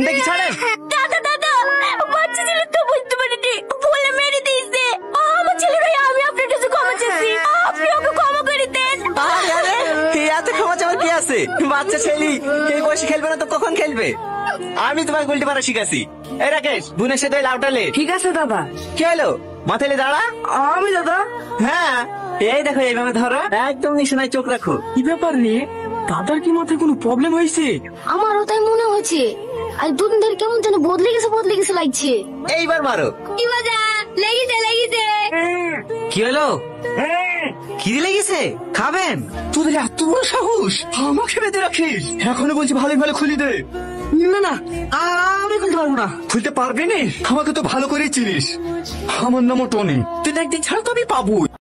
দেখি ছাড়ে দাদা দাদা, বাচ্চা ছেলে তো বুঝতে পারেনি, বলে মেরে দিয়েছে। আমার ছেলের হয়ে আমি আপনার কাছে ক্ষমা চাইছি, আপনি ওকে ক্ষমা করে দেন। এত ক্ষমা চাওয়ার কি আছে? বাচ্চা ছেলে এই বয়সে খেলবে না তো কখন খেলবে? আমি তোমাকে গুলটি মারা শিখাছি। এই রাকেশ, বোনের সাথে লাউটালে। ঠিক আছে দাদা। কি হলো? মাথায় দাঁড়া। আমি দাদা? হ্যাঁ, এই দেখো এইভাবে ধরো, একদম নিশানায় চোখ রাখো। কি ব্যাপার রে, দাদার কি মাথায় কোনো প্রবলেম হয়েছে? আমারও তাই মনে হচ্ছে, আর দুদিন ধরে কেমন যেন বদলে গেছে লাগছে। এইবার মারো। কি মজা, লেগেছে লেগেছে। কি হলো? খিদে লেগেছে? খাবেন? তোদের এত বড় সাহস, আমাকে বেঁধে রাখিস? এখনো বলছি ভালো ভালো খুলি দে। না না, আমি খুলতে পারবো না। খুলতে পারবি না? আমাকে তো ভালো করেই চিনিস, আমার নামও টনি। তুই একদিন ছাড়া তো আমি পাবো।